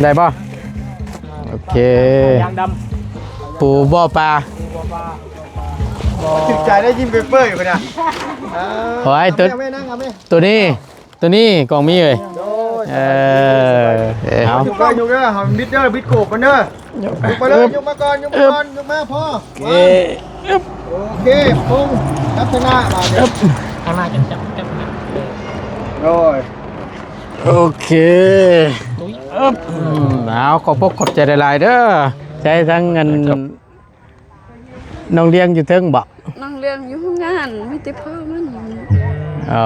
ได้ป่ะโอเคปูบ่อปลาติดใจได้ยินเปเปอร์อยู่นะโอ้ยตัวนี้กล่องมีเลยเอายกเด้อหอมบิดเด้อบิดโขกกันเด้อยกไปเลยยกมาก่อนยกมาพ่อโอเคปุ้งลักษณะมาเดี๋ยวข้างหน้าจับโอ้ยโอเคเอาขอบใจหลายๆเด้อใช้ทั้งเงินน้องเลี้ยงอยู่เทิงบ่น้องเลี้ยงอยู่งานไม่ติดพ่อมันเอา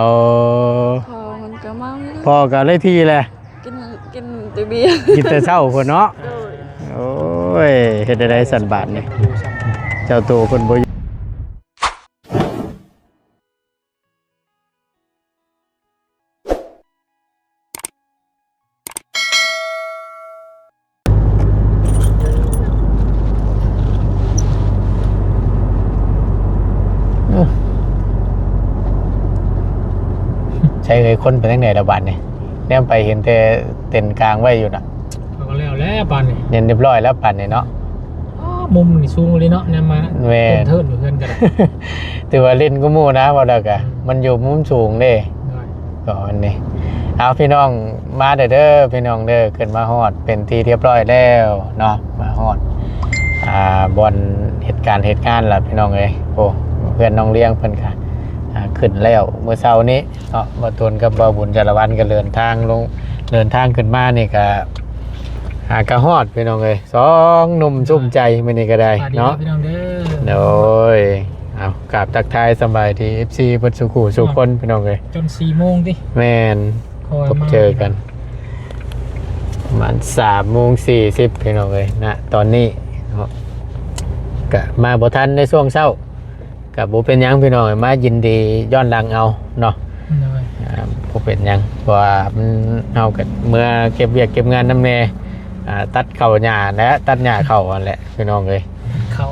พ่อมันก็เมาพ่อก็เลยที่แหละกินแต่เบียร์กินแต่เช้าคนเนาะโอ้ยเฮ็ดได้สันบาทนี่เจ้าตัวคนบ่ใช่เลยคนไปทั้งไหนระบาดเนี่ยเนี่ยไปเห็นแต่เต็นกลางไว้อยู่น่ะเขาก็แล้วปันนี่เรียบร้อยแล้วปั่นเนี่ยเนาะมุมนี่สูงเลยเนาะเนี่ยมาเทินอยู่เพื่อนกันถือว่าเล่นก็มู่นะว่าแล้วกันมันอยู่มุมสูงเด้ก่อนนี่เอาพี่น้องมาเด้อพี่น้องเด้อขึ้นมาฮอดเป็นที่เรียบร้อยแล้วเนาะมาฮอดบนเหตุการณ์ล่ะพี่น้องเอ้ยโอ้เพื่อนน้องเลี้ยงเพิ่นค่ะขึ้นแล้วเมื่อเช้านี้เนาะมาตุนกับบ่บุญจารวันก็เดินทางขึ้นมานี่ก็หากระฮอดพี่น้องเอ้ย2หนุ่มชุ่มใจมื้อนี้ก็ได้เนาะพี่น้องเด้อโดยเอากราบทักทายสบายที่ FC เพิ่นสุขุสุขคนพี่น้องเอ้ยจน 4 โมงติแม่นพบเจอกันประมาณ 3:40 พี่น้องเอ้ยณตอนนี้เนาะก็มาบ่ทันในช่วงเช้ากับบ่เป็นหยังพี่น้องมายินดีย้อนหลังเอาเนาะบ่เป็นหยังเพราะว่ามันเฮาก็เมื่อเก็บเวียกเก็บงานนำแน่ตัดเข้าหญ้าและตัดหญ้าเข้านั่นแหละพี่น้องเอ้ยเขา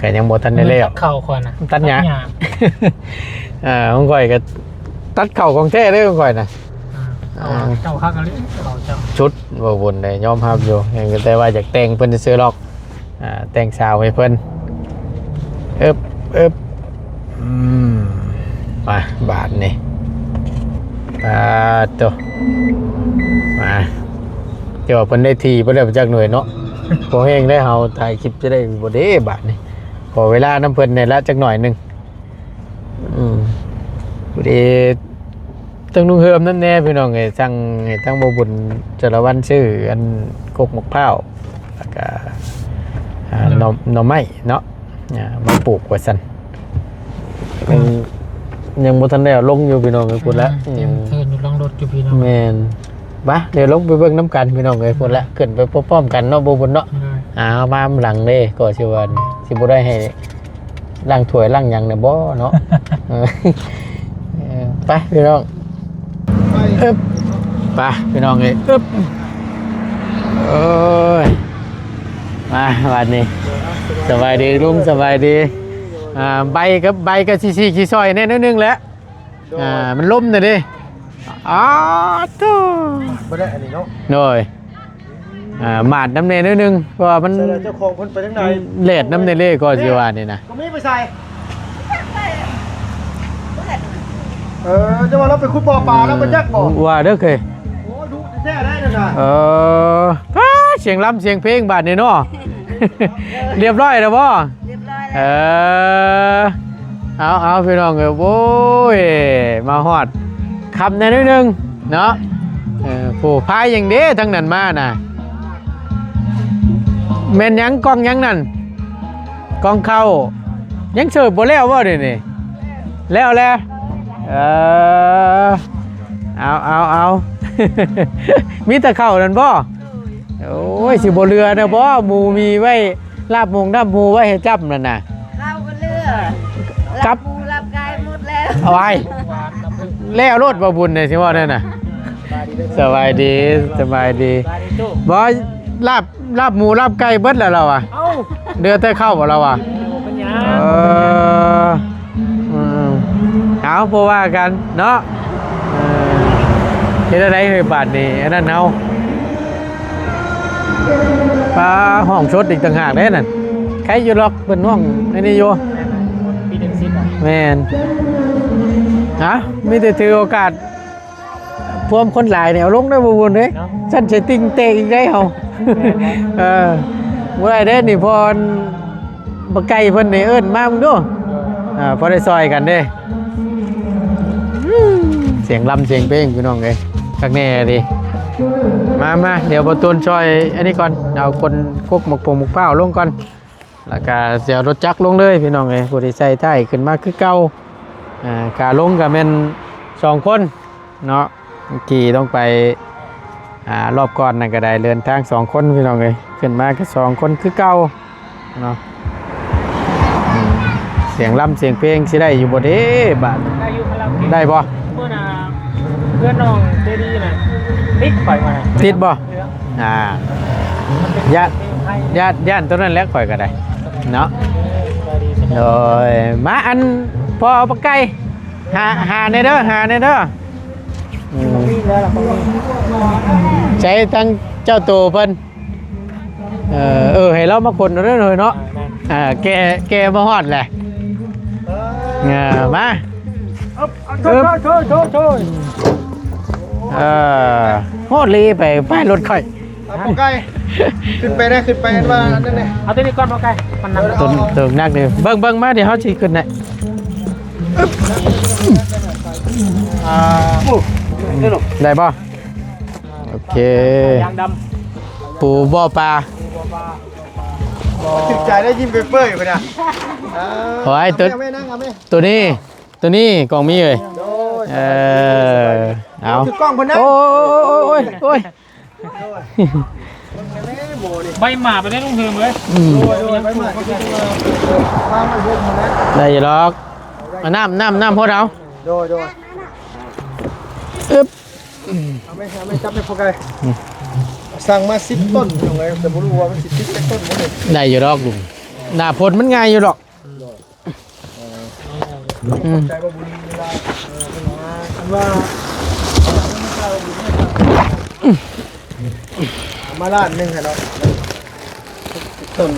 ก็ยังบ่ทันได้แล้วตัดเข้าก่อนน่ะตัดหญ้าของข่อยก็ตัดเข้าของแท้เด้อของข่อยน่ะเจ้าคักอะไรเขาเจ้าชุดบ่บุญได้ยอมรับอยู่แต่ว่าอยากแต่งเพิ่นซื้อหรอกแต่งสาวให้เพิ่นมาบาทนี่ตัวมาเดี๋ยวเพิ่นได้ทีเพิ่นได้มาจากหน่วยเนาะพอแห้งได้เฮาถ่ายคลิปจะได้บ่เด้บาทนี่ขอเวลาน้ำเพิ่นเนี่ยละจักหน่อยนึงบ่ได้ต้องนุ่งเฮิมนั่นแน่พี่น้องไงสั่งให้ทั้งบ่บุญจรวันชื่ออันกกมะพร้าวแล้วก็หน่อไม้เนาะมาปลูกไว้ซั่นยังบ่ทันได้ลงอยู่พี่น้องเอ้ยพุ่นละยังเทินอยู่ลองรถอยู่พี่น้องแม่นบ่เดี๋ยวลงไปเบิ่งน้ำกันพี่น้องเอ้ยพุ่นละขึ้นไปพร้อมๆกันเนาะบ่บุญเนาะมาหลังเด้ก็สิว่าสิบ่ได้ให้ล้างถ้วยล้างหยังเนี่ยบ่เนาะไปพี่น้องไปพี่น้องเอ้ยโอ้ยมาวันนี้สบายดีลุงสบายดีใบกับชี้ซอยแน่นิดนึงแล้วมันล้มเลยดิตู้ไม่ได้อันนี้เนาะหน่อยหมาดน้ำเนยนิดนึงเพราะมันเจ้าของคนไปทั้งไหนเลดน้ำเนยเล่ก็จีวานี่นะก็ไม่ไปใส่จะว่าเราไปขุดบ่อปลาแล้วมันยักบ่ว่าเด้อเคยโอ้ดูแท้ได้นะเสียงล้ำเสียงเพลงบาดนี่เนาะเรียบร้อยแล้วบ่เอาพี่น้องเอ้ยโว้ยมาฮอดคำในนิดนึงเนาะผู้พายอย่างเด้ทั้งนั้นมาน่ะแม่นยังกองยังนั่นกองเข้ายังเสิร์ฟบ่แล้วบ่เดี๋ยวนี้แล้วเอามีแต่เข้านั่นบ่โอ้ยสิบ่เรือนะบ่หมูมีไว้ลาบมงน้ำหมูไว้ให้จับนั่นน่ะข้าวก็เลือรับหมูรับไก่หมดแล้วเอาไว้แล้วรถบ่บุญเนี่ยสิว่านั่นน่ะสบายดีบ่ลาบหมูลาบไก่เบิดแล้วเราอ่ะเดือแต่เข้าบ่เราอ่ะเอาเพราะว่ากันเนาะ เฮ็ดอะไรเฮ้ยบาทนี่อันนั้นเอาปลาห้องชดอีกต่างหากเด้นั่นใครอยู่ล็อกเป็นห้องไอ้นี่อยู่ ปีเดือนสิบอ่ะ แม่นฮะมีแต่ถือโอกาสพวมคนหลายเนี่ยเอาลงได้บ่บุญเด้ฉันสิติงเตะอีกได้เฮาบ่ได้เด้นี่พรบ่ไกลเพิ่นนี่เอิ้นมามึงดูพอได้ซอยกันเด้เสียงลำเสียงเพลงพี่น้องเอ้ยคักแน่ดิมาเดี๋ยวบ่ตูนซอยอันนี้ก่อนเอาคนคุกหมกหมกเป้าลงก่อนแล้วก็เสียรถจักรลงเลยพี่น้องเอ้ยผู้ที่ใส่ท้ายขึ้นมาคือเก่าการลงก็แม่น2คนเนาะขี่ต้องไปรอบก่อนนั่นก็ได้เดินทาง2คนพี่น้องเอ้ยขึ้นมาก็2คนคือเก่าเนาะเสียงลำเสียงเพลงสิได้อยู่บ่เด้บาด ได้อยู่คาราโอเกะ ได้บ่ เมื่อน่ะเพื่อนน้องเจดีน่ะติดข่อยมา ติดบ่ย่านตัวนั้นแล้วข่อยก็ได้เนาะโดยมาอันพอเอาปลาไก่หาในเด้อใช้ทั้งเจ้าตัวเพิ่นให้เรามาคนเด้อเลยเนาะแกมาฮอดแหละมาโชฮอดลีไปป้ายรถค่อย ปกไก่ขึ้นไปได้ขึ้นไปว่านั่นนี่ เอาตัวนี้ก่อนมาไกลมันนั่ง ตัวนักเด้อเบิ่งมาเดี๋ยวเฮาสิขึ้นได้ได้ป่ะโอเค ยางด ปูบ่อปลา ติดใจได้ยิ้มเปเปอร์อยู่นะ โอ้ยตัวนี้กล่องมีเลยเอา ถือกล้องคนนั้น โอ้ย ำใบหมาไปได้ลุงเทิมเลย ได้อยู่หรอกน้ำพอเรา โดย อึ๊บ ไม่จับไม่พอไก่สั่งมา10 ต้นยังไงแต่ไม่รู้ว่ามัน10 ต้นมั้งเลย ได้อยู่หรอกลุงหน้าพดมันง่ายอยู่หรอก ใจว่าบุรีเวลาว่ามาล้านหนึ่งให้เราต้น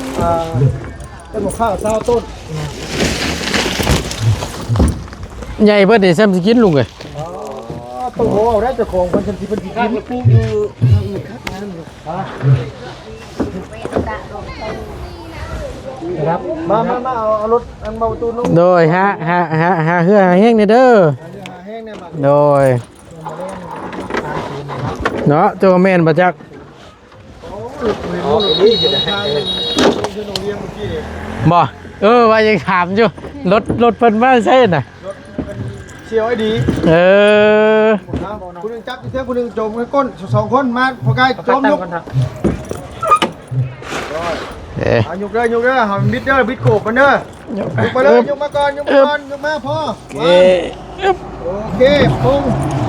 ต้นมะพร้าว20 ต้น ใหญ่เพิ่นได้ซ้ำสิกินลุงเอ้ย ต้องโหเอาได้เจ้าของคนที่เป็นที่กินปลูกอยู่ครับมาเอารถอันเบาตูนลง โดยฮะเฮือแห้งนี่เด้อ แห้งเนี่ยมา โดยเนาะเจ้าแม่นบ่จัก อ๋อนี่จะได้ให้โรงเรียนเมื่อกี้นี่ บ่ว่ายังถามอยู่รถเพิ่นมาใช่น่ะ เชียวไอ้ดี คุณนึงจับเท่าคุณนึงโจมให้ก้น2 คนมาพอใกล้โจมยกยกเลยหอมบิดเด้อบิดโกบมันเด้อยกไปเลยยกมาก่อนยกมาพ่อโอเคพุ่ง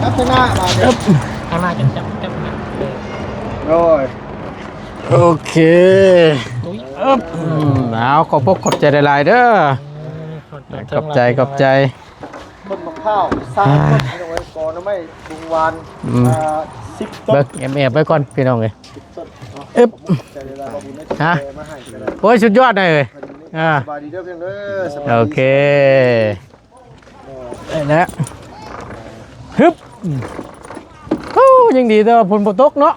ลักษณะมาเดี๋ยว ข้างหน้าจับ โอ้ย โอเคเอาขอบใจหลายๆเด้อขอบใจ ต้นมะพร้าวสร้างต้นเอาไว้ก่อนนะไม่บุงวาน10 ต้น เบิกแอบไว้ก่อนพี่น้องเลย ต้น อึ๊บ แต่เวลาเราบุญได้มาให้กัน โอ้ยสุดยอดเลย สบายดีเด้อเพียงเด้อ โอเคได้แล้วฮึบยังดีแต่ว่าฝนบ่ตกเนาะ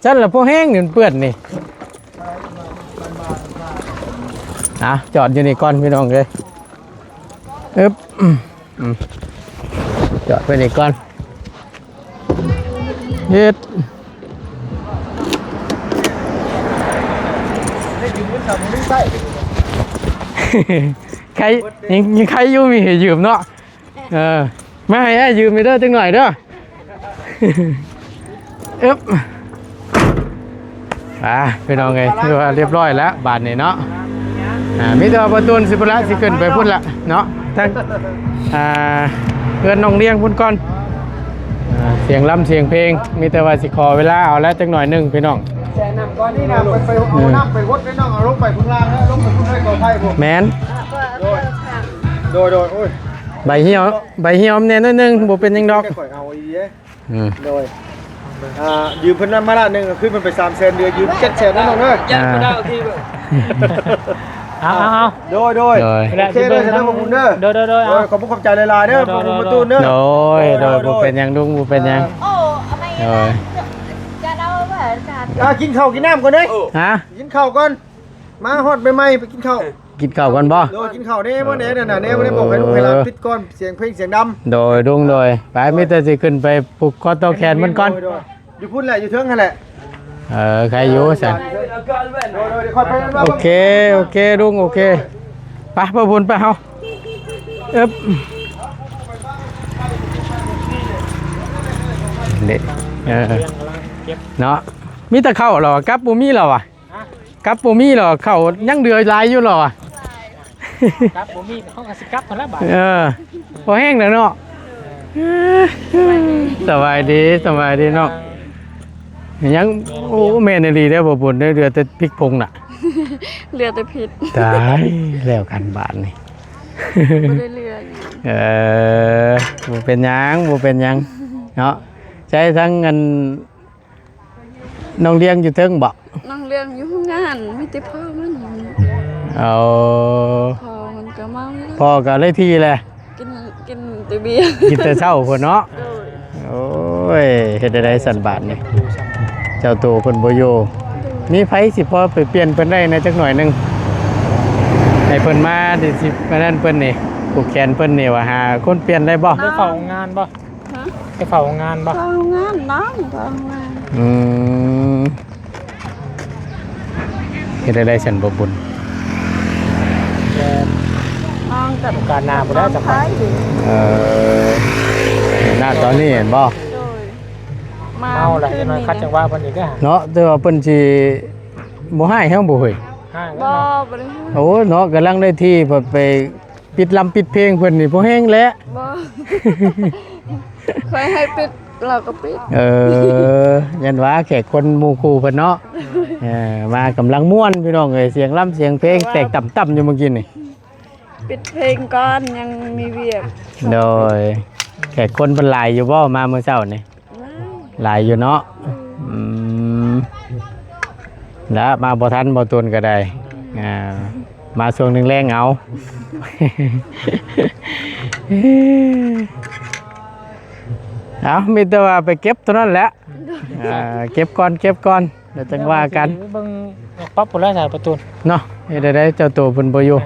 ฉันละพวกแห้งเปื้อนนี่จอดอยู่นี่ก่อนพี่น้องเลยอึ๊บจอดไปนี่ก่อนเฮ็ดใครยังใครอยู่มีให้ยืมเนาะมาให้ยืมไปเด้อจังหน่อยเด้ออึ๊บพี่น้องไงเรียบร้อยแล้วบาทนี่เนาะมีแต่ประตูสิบละสิขึ้นไปพุ่นละเนาะทั้งเพื่อนน้องเลี้ยงพุ่นก่อนเสียงลำเสียงเพลงมีแต่ว่าสิขอเวลาเอาแล้วจังหน่อยนึงพี่น้อง แช่น้ำก่อนนี่นะไปเอาน้ำไปวดไปน้องเอาลงไปข้างล่างแล้วลงไปข้างใต้กอไผ่ผม แมน โดยโอ้ย ใบเหี่ยวแน่นิดนึงบ่เป็นยังดอก ก่อยเอาอีเด้ โดยยืมเพิ่นมาละนึงขึ้นมันไป300,000เดือนยืม700,000นั่นน้องเด้อ ยัดบ่ได้ทีเอา โดยโอเคเด้อเด้อบ่บุญเด้อ โดย ขอบคุณขอบใจหลายๆเด้อบ่บุญประตูเด้อ โดยบ่เป็นหยังลุงบ่เป็นหยัง โอ้ทำไม โดย จะเอาแบบ กินข้าวกินน้ำก่อนเด้ ฮะ กินข้าวก่อนมาฮอดใหม่ๆไปกินข้าว กินข้าวก่อนบ่ โดยกินข้าวเด้บ่เด้นั่นน่ะเด้บ่ได้บอกให้ลูกให้หลานปิดก่อนเสียงเพลงเสียงดำ โดยลุงโดยไปมีแต่สิขึ้นไปผูกคอต่อแขนมันก่อน อยู่พุ่นแหละอยู่เทิงนั่นแหละ ใครอยู่ซั่น โดยเดี๋ยวค่อยไปนั่น โอเคลุงโอเคไปบ่บุญไปเฮาอึ๊บเด็กเนาะมีแต่เข้าเหรอกับบ่มีเหรอวะกับบ่มีเหรอเข้ายังเดือหลายอยู่เหรอวะ ครับบ่มีเขาก็สิกลับพุ่นละบาด พอแห้งแล้วเนาะสบายดีเนาะยังโอ้แม่นดีได้อบ่บุญได้เรือแต่พริกพงน่ะ เรือแต่ผิด ตายแล้วกันบาทนี่ ไม่ได้เรือ บ่เป็นหยังเนาะใช้ทั้งเงินน้องเลี้ยงอยู่เทิงบ่ น้องเรื่องอยู่งานไม่ติพ่อมัน เอา พอมันก็เมา พ่อก็เลยที่แหละ กินแต่เบียร์ กินแต่เช้าพุ่นเนาะโอ้ยเฮ็ดได้สั่นบาทนี่เจ้าโตเพิ่นบ่อยู่มีไผสิพอไปเปลี่ยนเพิ่นได้ในจักหน่อยหนึงให้เพิ่นมาดิสิมานั่นเพิ่นนี่ผูกแขนเพิ่นนี่ว่าหาคนเปลี่ยนได้บ่ ไปเฝ้างานบ่ไปเฝ้างานบ่ พองานน้องพองาน เฮ็ดได้สั่นบ่บุญ น้องกับ โอกาสหน้าบ่ได้จะไป หน้าตอนนี้เห็นบ่ โดยมา เมาแหละน้อยคัดจังหวะเพิ่นอีกก็หา เนาะแต่ว่าเพิ่นสิบ่ให้เฮาบ่เฮ้ย ห้าง บ่บ่ได้ โอ้เนาะกำลังได้ที่เพิ่นไปปิดลำปิดเพลงเพิ่นนี่บ่แห้งแล้ว บ่เคยให้ปิดเราก็ปิด ยันว่าแขกคนหมู่คู่เพิ่นเนาะมากำลังม่วนพี่น้องเอ้ยเสียงล่ำเสียงเพลงแตกต่ำๆอยู่เมื่อกี้นี่ ปิดเพลงก่อนยังมีเวียก โดยแขกคนเพิ่นหลายอยู่บ่มาเมื่อเช้านี่หลายอยู่เนาะแล้วมาบ่ทันบ่ตุนก็ได้มาช่วงหนึงแรงเอา เอามีแต่ว่าไปเก็บเท่านั้นแหละเก็บก่อนเดี๋ยวจังว่ากัน เบิ่งปั๊บพุ่นละสายประตู เนาะเฮ็ดได้เจ้าตัวเพิ่นบ่อยู่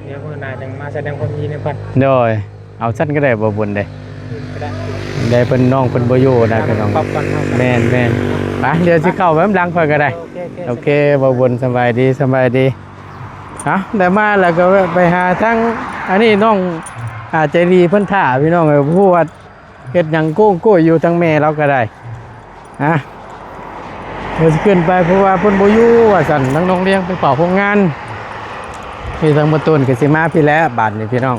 เดี๋ยวเพิ่นน่าจังมาแสดงความยินดีเพิ่น โดยเอาสั้นก็ได้บ่บุญเด้ ก็ได้ ได้เพิ่นน้องเพิ่นบ่อยู่นะพี่น้อง ปั๊บกันเฮา แม่นไปเดี๋ยวสิเข้าไปหลังค่อยก็ได้โอเคบ่บุญสบายดีเอาได้มาแล้วก็ไปหาทั้งอันนี้น้องใจดีเพิ่นท่าพี่น้องเอ้ยผู้ว่าเฮ็ดหยังโก้อยู่ทั้งแม่เราก็ได้เดี๋ยวสิขึ้นไปเพราะว่าเพิ่นบ่อยู่ว่าซั่นทั้งน้องเลี้ยงไปเป่าโรงงานพี่ทางบ่ตูนก็สิมาพี่แล้วบาดนี้พี่น้อง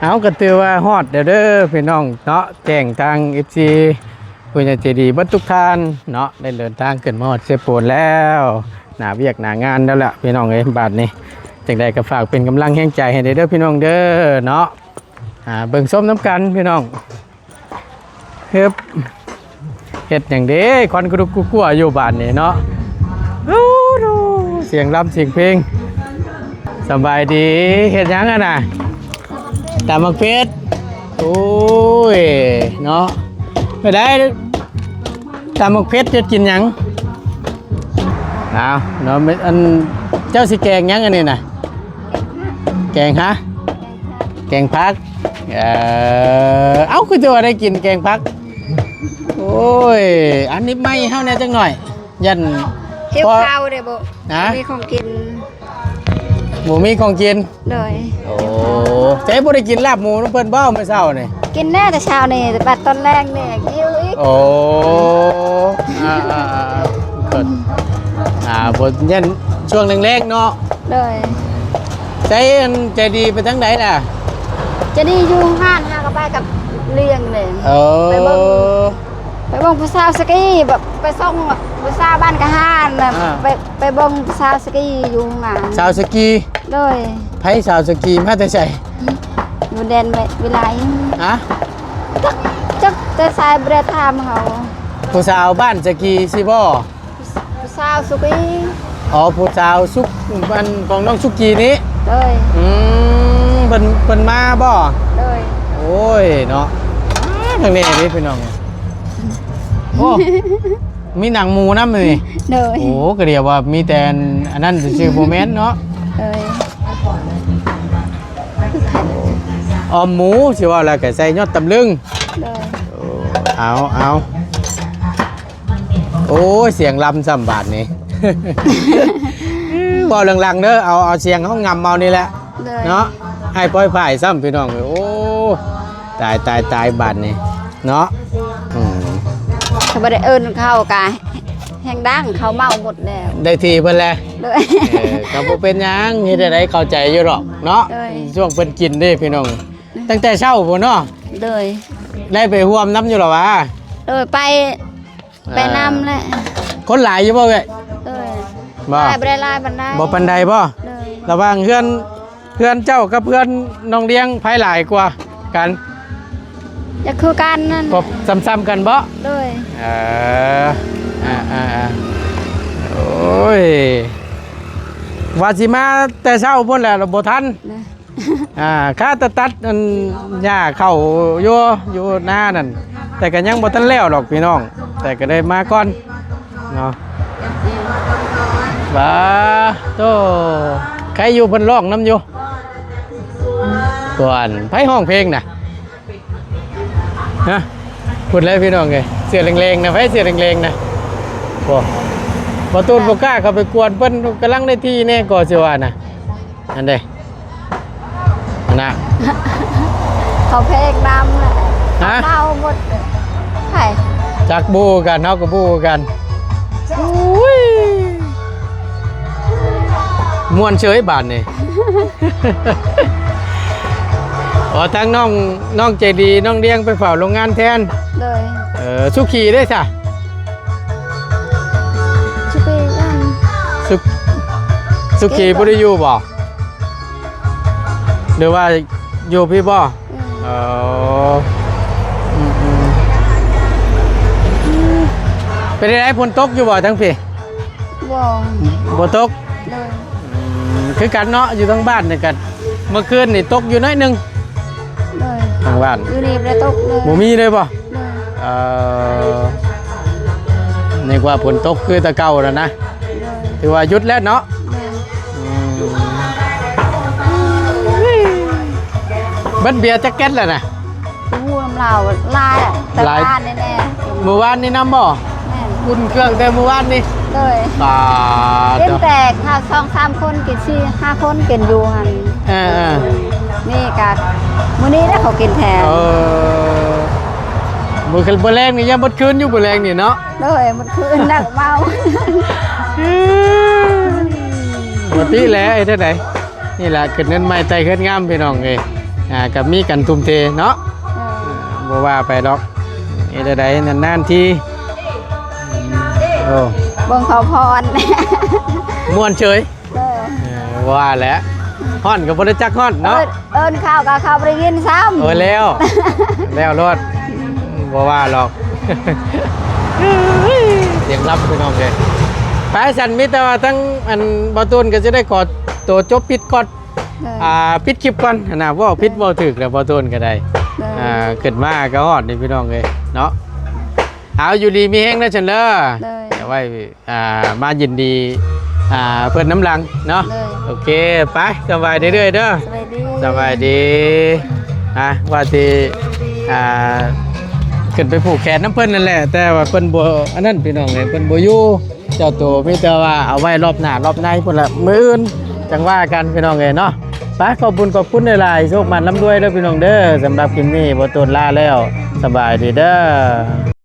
เอาก็ถือว่าฮอดเด้อพี่น้องเนาะแจ้งทาง FC ผู้ใหญ่ใจดีเบิดทุกท่านเนาะได้เดินทางขึ้นมาฮอดเซโปนแล้วหน้าเวียกหน้างานแล้วล่ะพี่น้องเอ้ยบาดนี้จังได๋ก็ฝากเป็นกำลังแรงใจให้เด้อพี่น้องเด้อเนาะเบิ่งส้มน้ำกันพี่น้องเฮ็ดอย่างเด้ควันกระดุกกลัวอยู่บ้านนี่เนาะเสียงรำเสียงเพลงสบายดีเฮ็ดหยังอ่ะน่ะตามมักเพชรโอ้ยเนาะไปได้ตามมักเพชรจะกินหยังเอาเนาะอันเจ้าสิแกงหยังอันนี้น่ะแกงฮะแกงพักเอ้าคือจะว่าได้กินแกงพักโอ้ยอันนี้ไม่เฮาแน่จังหน่อยยัน เที่ยวข้าวเด้อบ่ นะ มีของกิน หมูมีของกิน เลย โอ้เจ๊บ่ได้กินลาบหมูน้ำเพิ่นบ่เมื่อเช้านี่ กินแน่แต่เช้านี่แต่บัดตอนแรกเนี่ยกิ้วอีก โอ้ก็บ่ยันช่วงแรกๆเนาะ เลย ใจดีไปทางไหนล่ะ จะดีอยู่ห้านก็ไปกับเลี้ยงเลย ไปเบิ่ง ผู้สาวสกีแบบไปส่งผู้สาวบ้านกะห้านน่ะไปเบิ่งผู้สาวสกีอยู่งาน สาวสกี เลย ไผสาวสกีมาแต่ไส อยู่แดนเวลา ฮะ จัก แต่สายบ่ได้ถามเขา ผู้สาวบ้านสกีสิบ่ ผู้สาวสุกี้ อ๋อผู้สาวสุกบ้านของน้องสุกีนี้ เลย เพิ่นมาบ่ เลย โอ้ยเนาะทางนี้นี่พี่น้องโอ้มีหนังหมูนำเลย เลย โอ้ก็เรียกว่ามีแต่อันนั้นชื่อโมเมนต์เนาะ เลย ออมหมูสิว่าแล้วก็ใส่ยอดตำลึง เลย เอาโอ้ยเสียงลำสัมบาทนี่ บ่หลังๆเด้อเอาเสียงเขางำเมานี่แหละ เลย เนาะให้ปล่อยผ่ายซ้ำพี่น้องเลยโอ้ตายบาทนี่เนาะ เขาบ่ได้เอิ้นเขากะแห้งดังเขาเมาหมดแล้ว ได้ทีเพิ่นแหละ เลย ก็บ่เป็นหยังเฮ็ดได้เข้าใจอยู่หรอกเนาะ ได้ ช่วงเพิ่นกินเด้พี่น้องตั้งแต่เช้าพุ่นเนาะ เลย ได้ไปร่วมน้ำอยู่หรอวะ เลยไปนำแหละ คนหลายอยู่บ่เว้ย เลย บ่ ลายบ่ได้ลายปานใด บ่ปานใดบ่ เลย ระหว่างเพื่อนเจ้ากับเพื่อนน้องเลี้ยงไผหลายกว่ากัน จะคือกันนั่น ก็ซ้ำๆกันบ่ เลย เออโอ้ยว่าสิมาแต่เช้าพุ่นแหละบ่ทัน นะ ค่าตัดอันหญ้าเข้าอยู่หน้านั่นแต่ก็ยังบ่ทันแล้วหรอกพี่น้อง แต่ก็ได้มาก่อนเนาะบ้าโตใครอยู่เพิ่นร้องน้ำอยู่ก่อนไผห้องเพลงน่ะฮะพูดเลยพี่น้องไงเสียแรงๆนะไผเสียแรงๆนะบ่ตูนบ่กล้าเข้าไปกวนเพิ่นกำลังได้ที่แน่ก็สิว่าน่ะอันใดนะ เขาเพลงนำแหละ ฮะ เมาหมดเลยไผ่ จักบูกันเฮาก็บูกันอุ้ยม่วนเฉยบาดนี่ อ๋อทั้งน้องใจดีน้องเลี้ยงไปเฝ้าโรงงานแทน เลย สุขีได้จ้ะ ชุปีกัน สุขีบ่ได้อยู่บ่หรือว่าอยู่พี่บ่เออเป็นไงฝนตกอยู่บ่ทั้งพี่ บ่ บ่ตก เลย คือกันเนาะอยู่ทั้งบ้านนี่กันเมื่อคืนนี่ตกอยู่น้อยหนึง เลย ทางบ้าน อยู่นี่บ่ได้ตกเลย บ่มีเลยบ่ เลย นึกว่าฝนตกคือแตะเก่าแล้วนะ เลย ถือว่าหยุดแล้วเนาะ เลย เบิ้ลเบียร์แจ็คเก็ตแล้วนะ หูน้ำลาวลายอะแต่ ลาย บ้านแน่ เมื่อวานนี่น้ำบ่ ๆแม่น อุ่นเครื่องแต่เมื่อวานนี่ เลย ตา เล่นแตกค่ะ2-3 คนกิน4-5 คนกินอยู่หั่น เออ นี่กะมื้อนี้ได้เขากินแทน มือคืนบ่แรงนี่ยังบ่คืนอยู่บ่แรงนี่เนาะ เลยมันคืนนักเมา ปกติแหล้วไอ้เท่าไหร่นี่แหละขึ้นเงินใหม่ใจขึ้นงามพี่น้องเอ้ยกับมีกันทุ่มเทเนาะบ่ว่าไปดอกไอ้เท่าไหร่นานๆทีโอ้ เบิ่งเขาพร ม่วนเฉย เลย ว่าแล้วฮ้อนก็บ่ได้จักฮ้อนเนาะ เอิ้นข้าวกับข้าวบ่ได้กินซ้ำ โอ้แล้ว แล้วรถบ่ว่าหรอก เสียงรับพี่น้องเลยไปสันมิตรว่าทั้งอันบอตูนก็จะได้ขอตัวจบปิดก่อนปิดคลิปก่อนนะว่าปิดบ่ถึกแล้วบอตูนก็ได้ขึ้นมาก็ฮอดนี่พี่น้องเลยเนาะเอาอยู่ดีมีแห้งนะฉันเด้อ เลย เดี๋ยวไว้มายินดีเพิ่นน้ำลังเนาะ เลย โอเคไปสบายเรื่อยๆเด้อ สวัสดี สบายดีว่าที่ขึ้นไปผูกแขนน้ำเพิ่นนั่นแหละแต่ว่าเพิ่นบ่อันนั้นพี่น้องเลยเพิ่นบ่อยู่เจ้าตัวมีแต่ว่าเอาไว้รอบหน้ารอบในพุ่นละมื้ออื่นจังว่ากันพี่น้องเลยเนาะไปขอบคุณหลายๆโชคมันร่ำรวยเด้อพี่น้องเด้อสำหรับคลิปนี้บ่ตูนลาแล้วสบายดีเด้อ